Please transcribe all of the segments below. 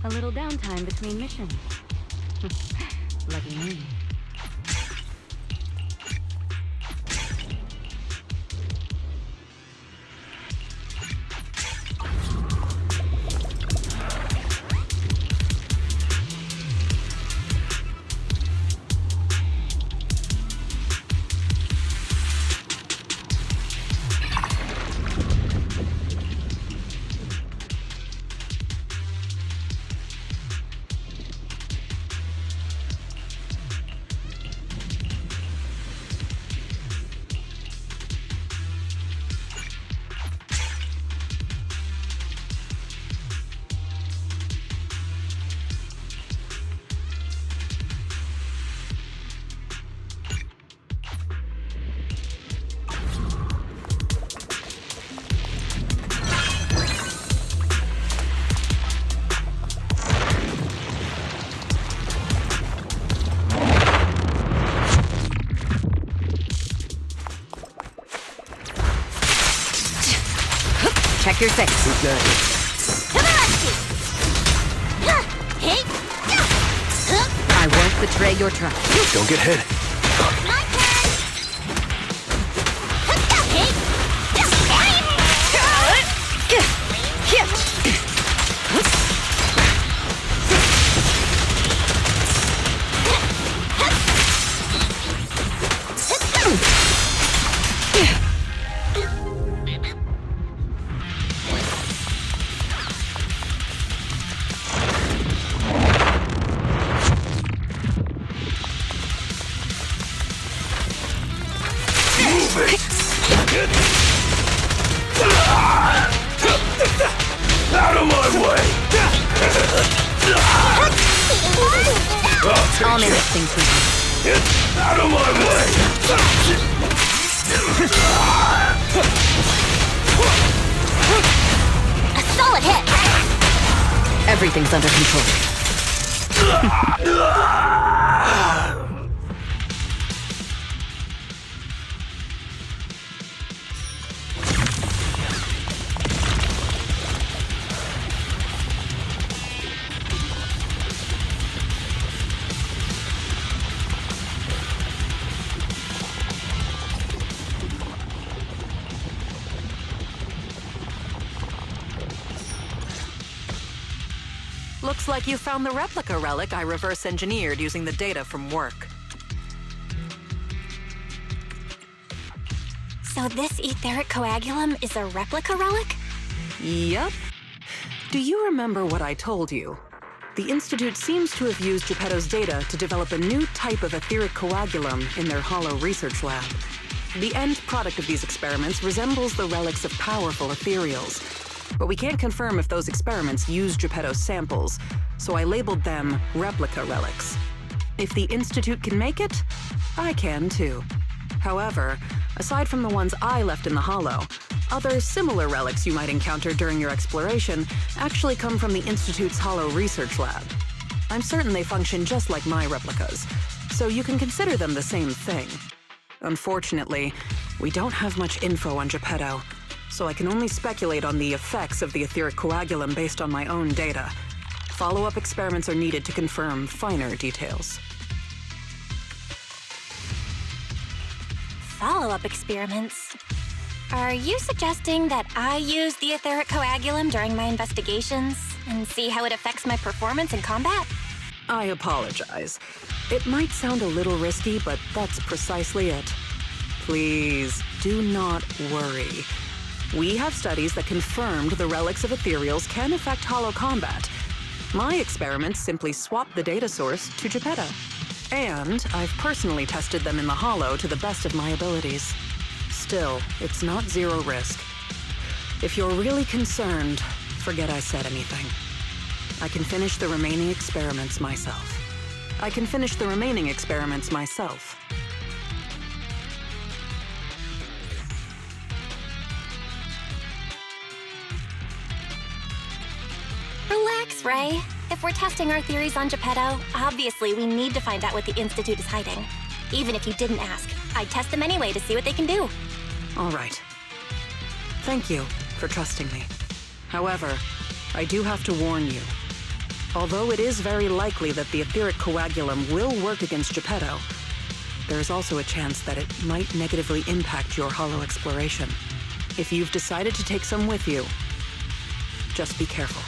A little downtime between missions. Lucky me. Check your six. Who's that? I won't betray your trust. Don't get hit. Out of my way! I'll manage things with you. Out of my way! A solid hit! Everything's under control. Looks like you found the replica relic I reverse engineered using the data from work. So this etheric coagulum is a replica relic? Yep. Do you remember what I told you? The Institute seems to have used Geppetto's data to develop a new type of etheric coagulum in their hollow research lab. The end product of these experiments resembles the relics of powerful ethereals. But we can't confirm if those experiments used Geppetto's samples, so I labeled them replica relics. If the Institute can make it, I can too. However, aside from the ones I left in the hollow, other similar relics you might encounter during your exploration actually come from the Institute's hollow research lab. I'm certain they function just like my replicas, so you can consider them the same thing. Unfortunately, we don't have much info on Geppetto, so I can only speculate on the effects of the etheric coagulum based on my own data. Follow-up experiments are needed to confirm finer details. Follow-up experiments? Are you suggesting that I use the etheric coagulum during my investigations and see how it affects my performance in combat? I apologize. It might sound a little risky, but that's precisely it. Please, do not worry. We have studies that confirmed the relics of ethereals can affect hollow combat. My experiments simply swap the data source to Geppetto. And I've personally tested them in the hollow to the best of my abilities. Still, it's not zero risk. If you're really concerned, forget I said anything. I can finish the remaining experiments myself. Relax, Ray. If we're testing our theories on Geppetto, obviously we need to find out what the Institute is hiding. Even if you didn't ask, I'd test them anyway to see what they can do. All right. Thank you for trusting me. However, I do have to warn you. Although it is very likely that the etheric coagulum will work against Geppetto, there is also a chance that it might negatively impact your hollow exploration. If you've decided to take some with you, just be careful.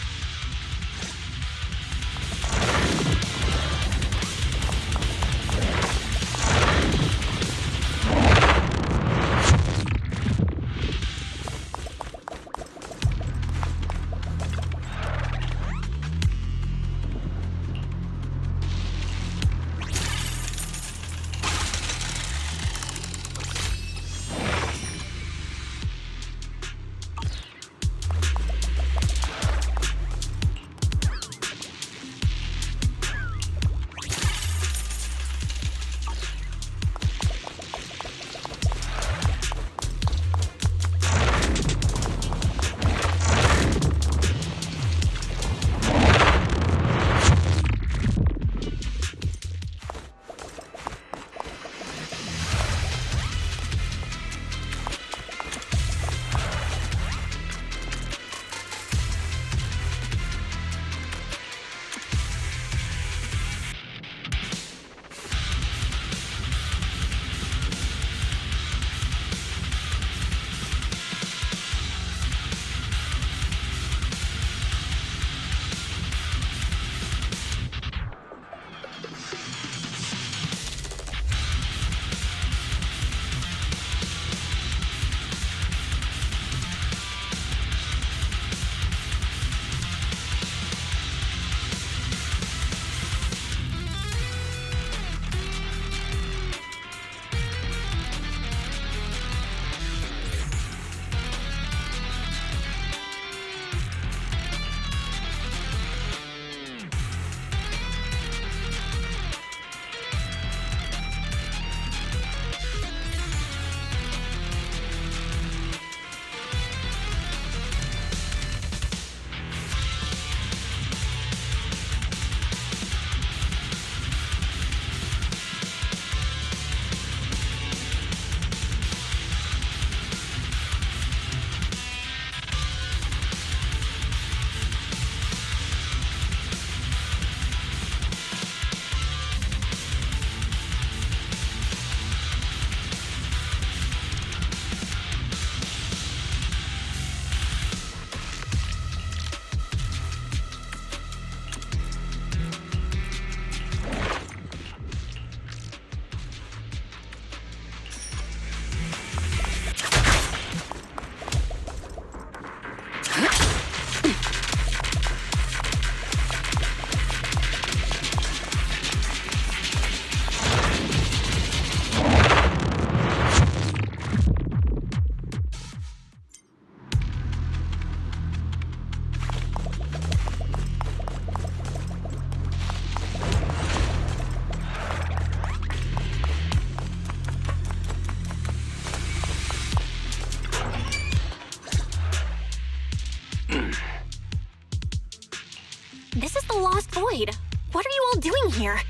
This is the Lost Void. What are you all doing here?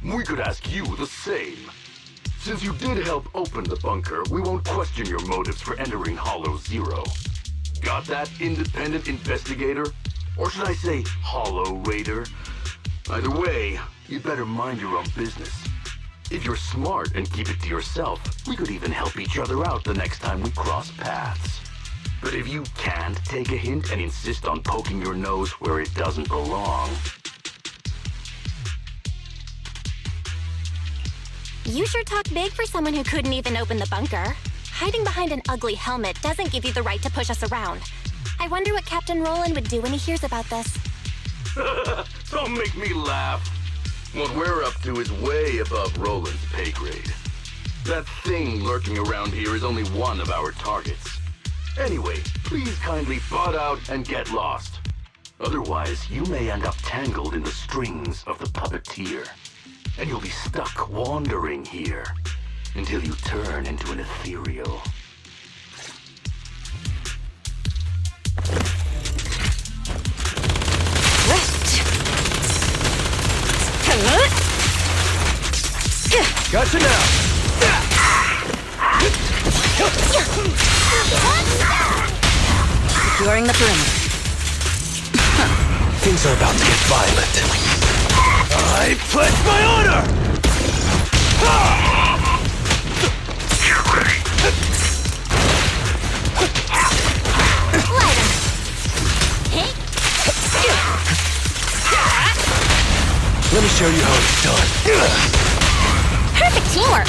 We could ask you the same. Since you did help open the bunker, we won't question your motives for entering Hollow Zero. Got that, independent investigator? Or should I say, Hollow Raider? Either way, you'd better mind your own business. If you're smart and keep it to yourself, we could even help each other out the next time we cross paths. But if you can't take a hint and insist on poking your nose where it doesn't belong... You sure talk big for someone who couldn't even open the bunker. Hiding behind an ugly helmet doesn't give you the right to push us around. I wonder what Captain Roland would do when he hears about this. Don't make me laugh. What we're up to is way above Roland's pay grade. That thing lurking around here is only one of our targets. Anyway, please kindly butt out and get lost. Otherwise, you may end up tangled in the strings of the puppeteer. And you'll be stuck wandering here until you turn into an ethereal. Gotcha now! Securing the perimeter. Things are about to get violent. I pledge my honor! Get ready. Lighter. Hey. Let me show you how it's done. Perfect teamwork.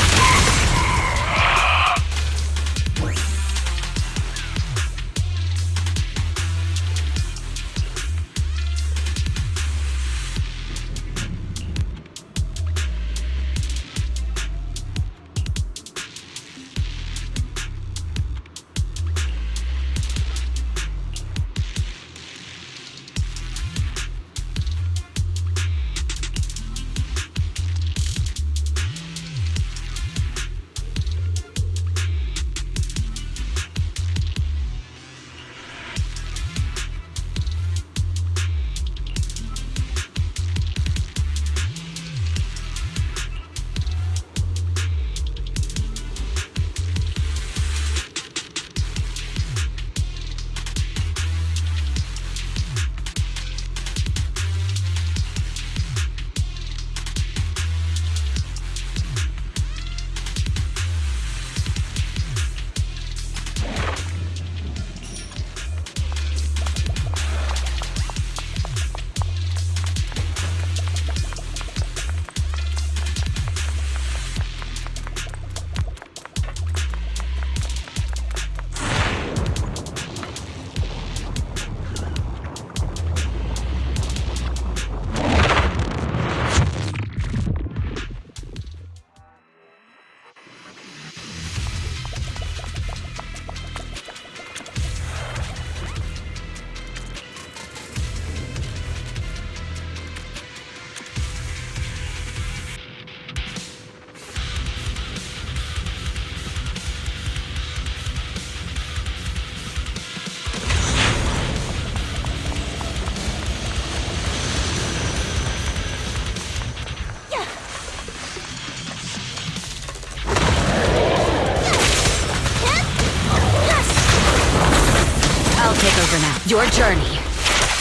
I'll take over now. Your journey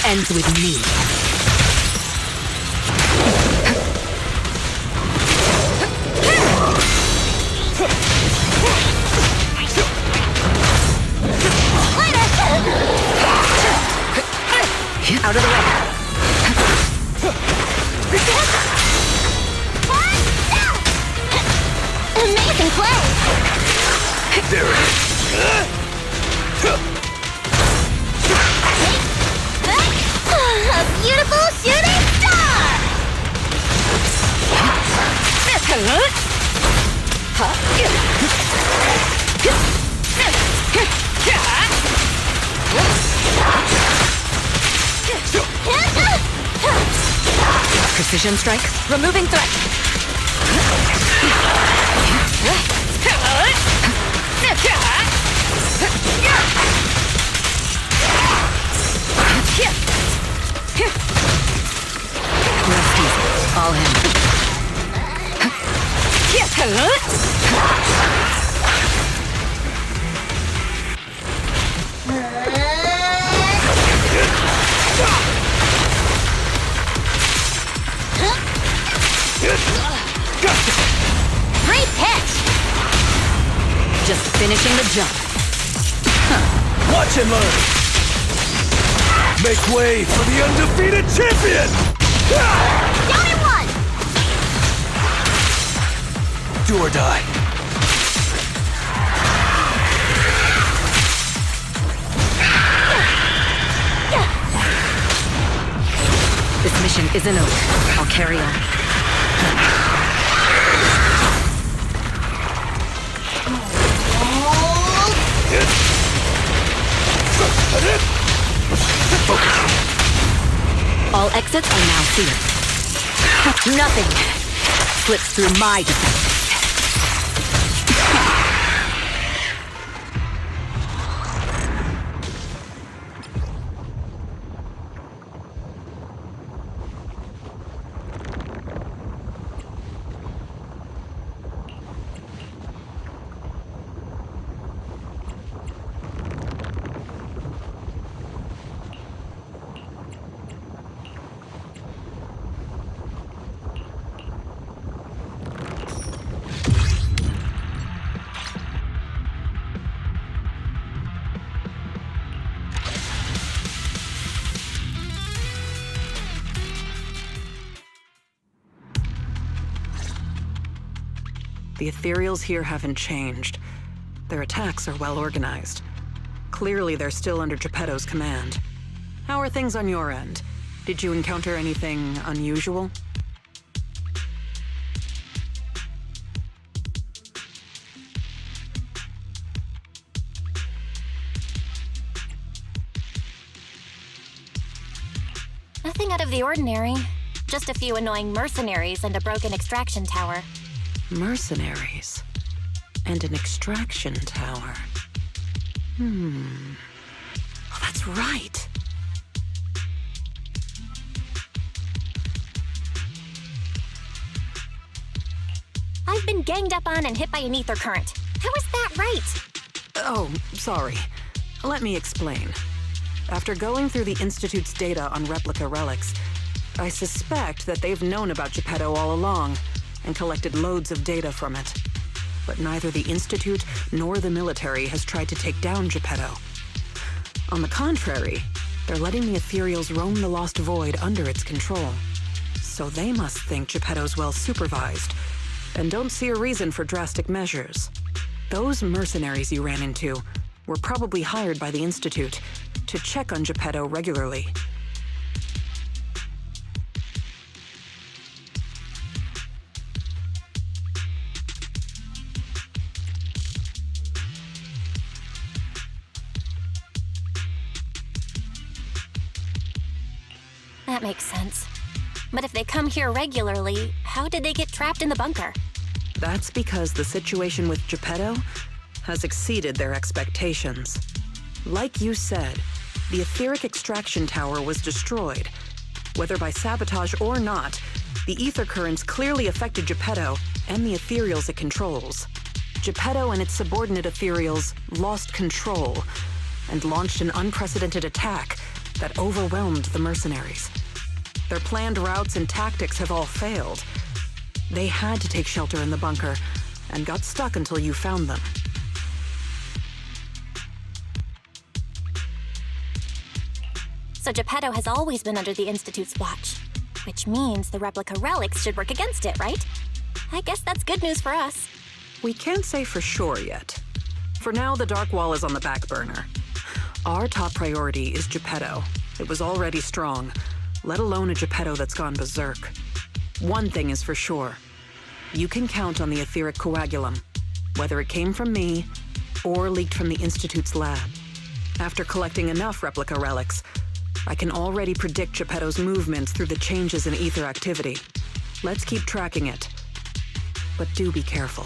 ends with me. Out of the way. Amazing play. There it is. A beautiful shooting star. Precision strike. Removing threat. Rest easy. All him. Great pitch. Just finishing the jump. Watch and learn. Make way for the undefeated champion! Down in one. Do or die. This mission isn't over. I'll carry on. All exits are now sealed. Nothing slips through my defenses. The ethereals here haven't changed. Their attacks are well organized. Clearly, they're still under Geppetto's command. How are things on your end? Did you encounter anything unusual? Nothing out of the ordinary. Just a few annoying mercenaries and a broken extraction tower. Mercenaries. And an extraction tower. Oh, that's right. I've been ganged up on and hit by an ether current. How is that right? Oh, sorry. Let me explain. After going through the Institute's data on replica relics, I suspect that they've known about Geppetto all along and collected loads of data from it. But neither the Institute nor the military has tried to take down Geppetto. On the contrary, they're letting the ethereals roam the Lost Void under its control. So they must think Geppetto's well supervised and don't see a reason for drastic measures. Those mercenaries you ran into were probably hired by the Institute to check on Geppetto regularly. That makes sense. But if they come here regularly, how did they get trapped in the bunker? That's because the situation with Geppetto has exceeded their expectations. Like you said, the etheric extraction tower was destroyed. Whether by sabotage or not, the ether currents clearly affected Geppetto and the ethereals it controls. Geppetto and its subordinate ethereals lost control and launched an unprecedented attack that overwhelmed the mercenaries. Their planned routes and tactics have all failed. They had to take shelter in the bunker and got stuck until you found them. So Geppetto has always been under the Institute's watch, which means the replica relics should work against it, right? I guess that's good news for us. We can't say for sure yet. For now, the Dark Wall is on the back burner. Our top priority is Geppetto. It was already strong, let alone a Geppetto that's gone berserk. One thing is for sure. You can count on the etheric coagulum, whether it came from me or leaked from the Institute's lab. After collecting enough replica relics, I can already predict Geppetto's movements through the changes in ether activity. Let's keep tracking it. But do be careful.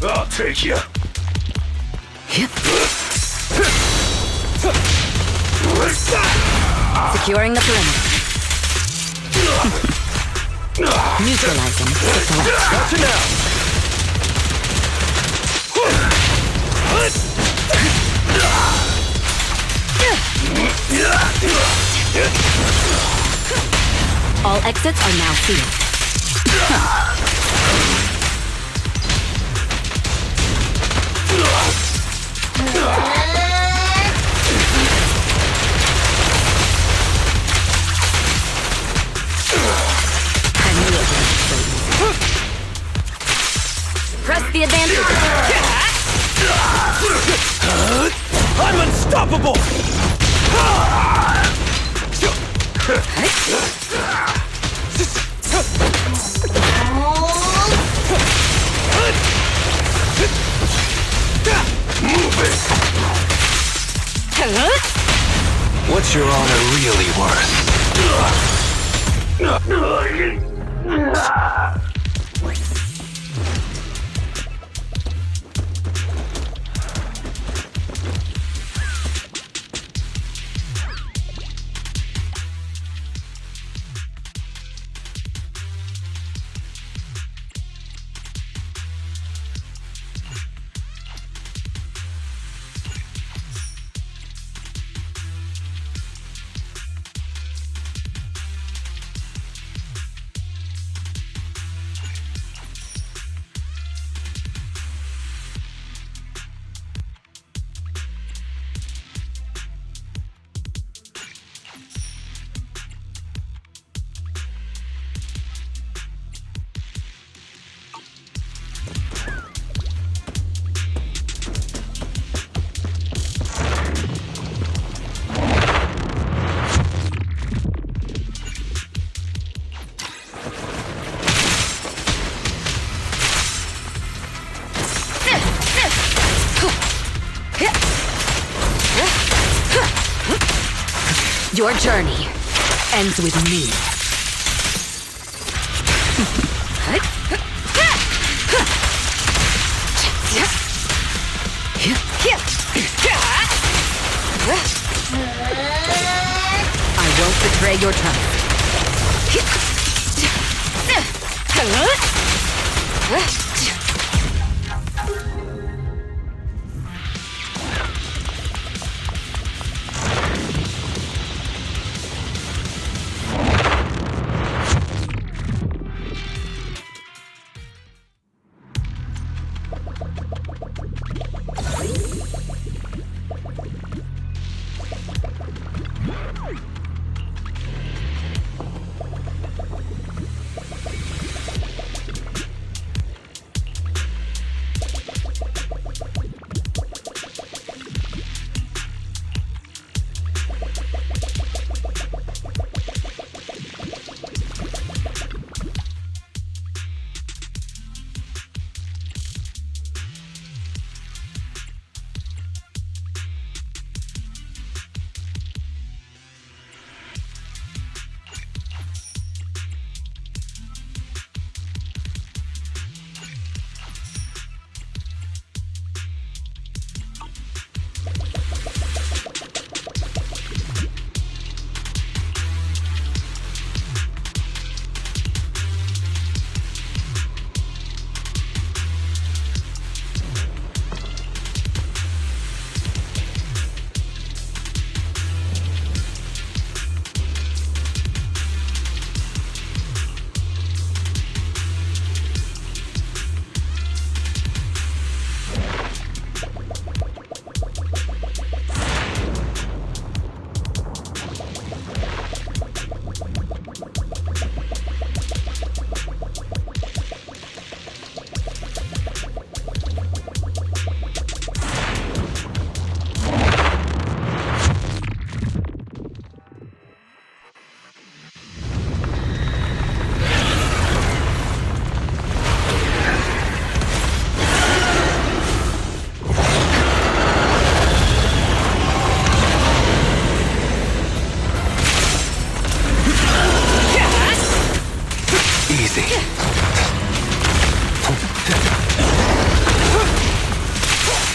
I'll take you. Securing the perimeter. Neutralizing the threat. Gotcha now. All exits are now sealed. I knew it was so easy. Press the advantage. I'm unstoppable! Move it! What's your honor really worth? Your journey ends with me. I won't betray your trust.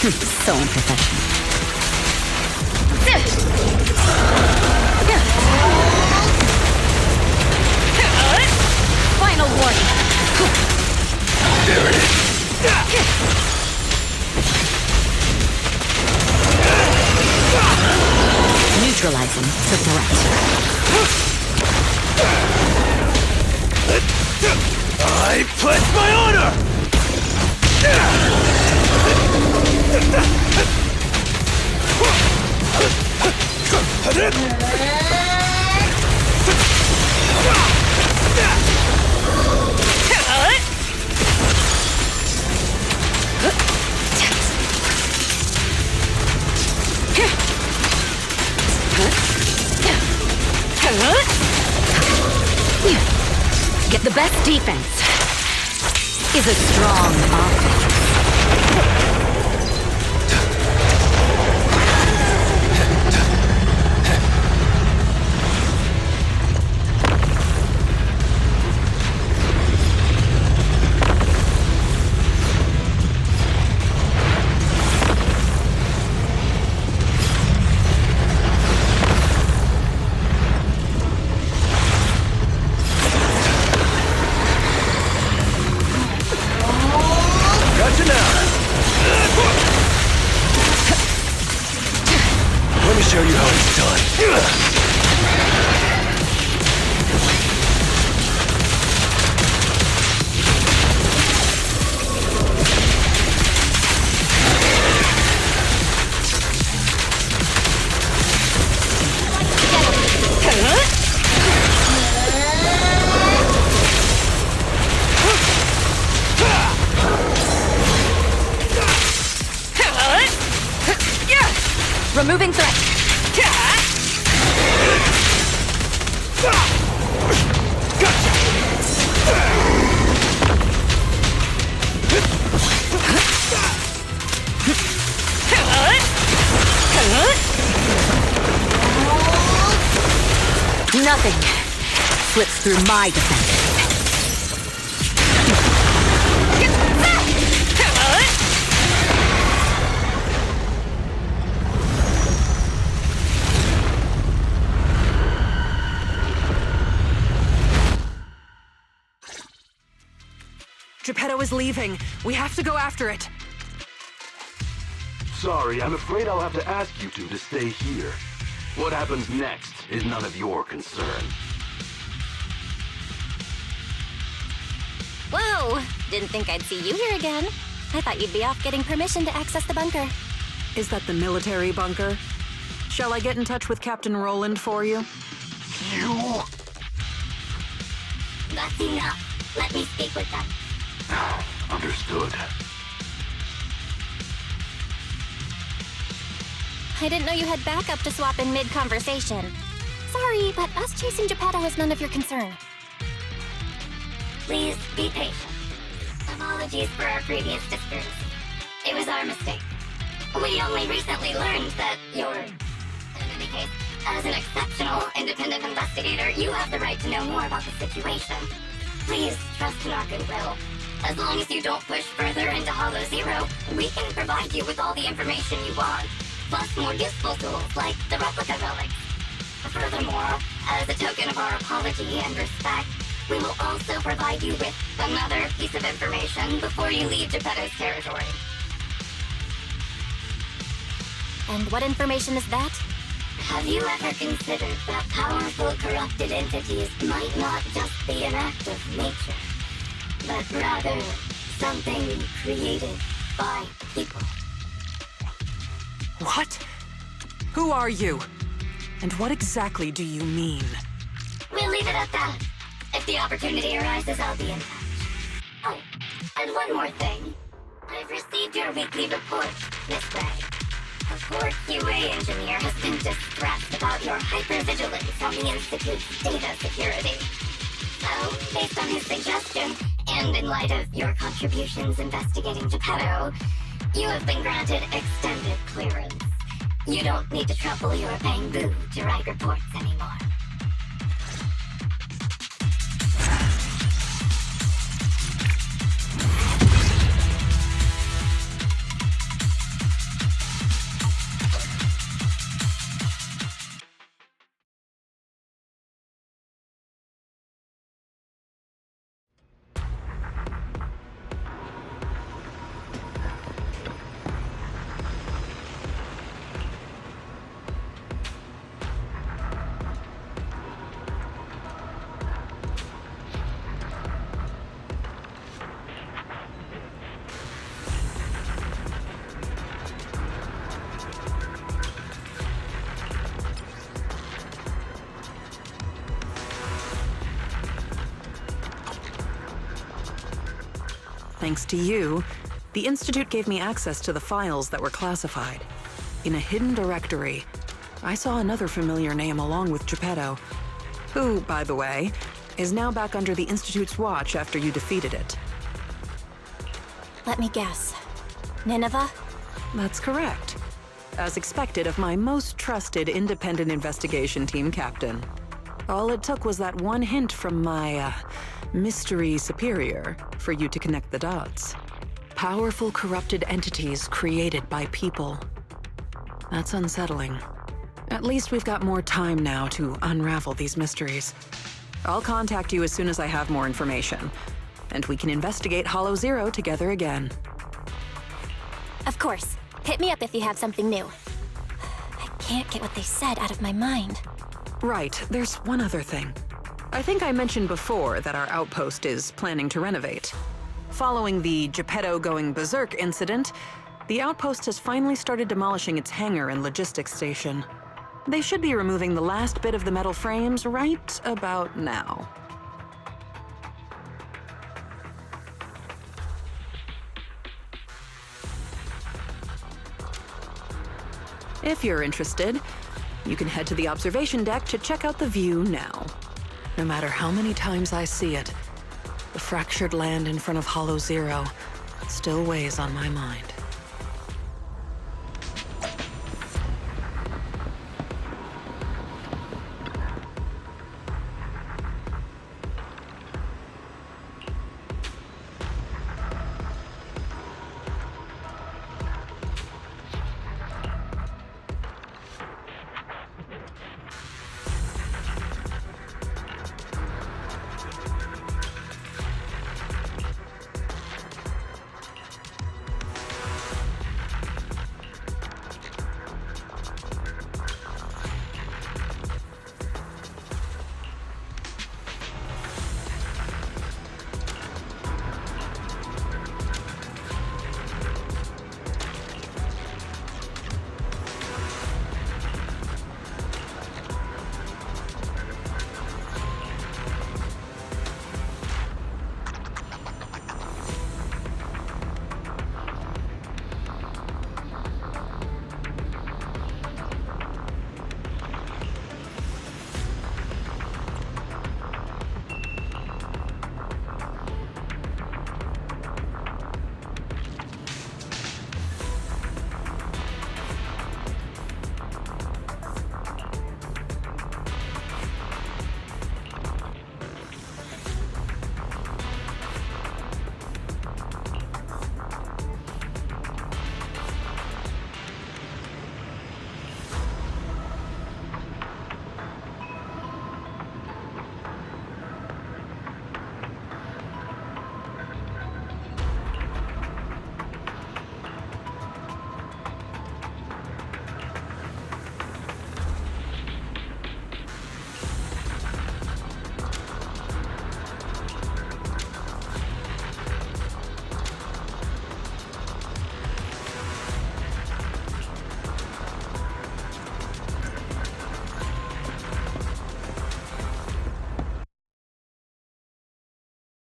So unprofessional. Final warning. There it is. Neutralizing the threat. I pledge my honor! Get the best defense is a strong offense. Gotcha now. Let me show you how it's done. Removing threat. Nothing slips through my defense. Geppetto is leaving. We have to go after it. Sorry, I'm afraid I'll have to ask you two to stay here. What happens next is none of your concern. Whoa! Didn't think I'd see you here again. I thought you'd be off getting permission to access the bunker. Is that the military bunker? Shall I get in touch with Captain Roland for you? You? That's enough. Let me speak with them. Understood. I didn't know you had backup to swap in mid-conversation. Sorry, but us chasing Geppetto is none of your concern. Please be patient. Apologies for our previous discourtesy. It was our mistake. We only recently learned that you're... In any case, as an exceptional independent investigator, you have the right to know more about the situation. Please trust in our goodwill. As long as you don't push further into Hollow Zero, we can provide you with all the information you want, plus more useful tools like the replica relics. Furthermore, as a token of our apology and respect, we will also provide you with another piece of information before you leave Geppetto's territory. And what information is that? Have you ever considered that powerful corrupted entities might not just be an act of nature, but rather something created by people? What? Who are you? And what exactly do you mean? We'll leave it at that. If the opportunity arises, I'll be in touch. Oh, and one more thing. I've received your weekly report, Miss Ray. A poor QA engineer has been distressed about your hypervigilance on the Institute's data security. So, based on his suggestion, and in light of your contributions investigating Geppetto, you have been granted extended clearance. You don't need to trouble your bamboo to write reports anymore. Thanks to you, the Institute gave me access to the files that were classified. In a hidden directory, I saw another familiar name along with Geppetto, who, by the way, is now back under the Institute's watch after you defeated it. Let me guess. Nineveh? That's correct. As expected of my most trusted independent investigation team captain. All it took was that one hint from my, mystery superior for you to connect the dots. Powerful corrupted entities created by people. That's unsettling. At least we've got more time now to unravel these mysteries. I'll contact you as soon as I have more information, and we can investigate Hollow Zero together again. Of course. Hit me up if you have something new. I can't get what they said out of my mind. Right, there's one other thing. I think I mentioned before that our outpost is planning to renovate. Following the Geppetto going berserk incident, the outpost has finally started demolishing its hangar and logistics station. They should be removing the last bit of the metal frames right about now. If you're interested, you can head to the observation deck to check out the view now. No matter how many times I see it, the fractured land in front of Hollow Zero still weighs on my mind.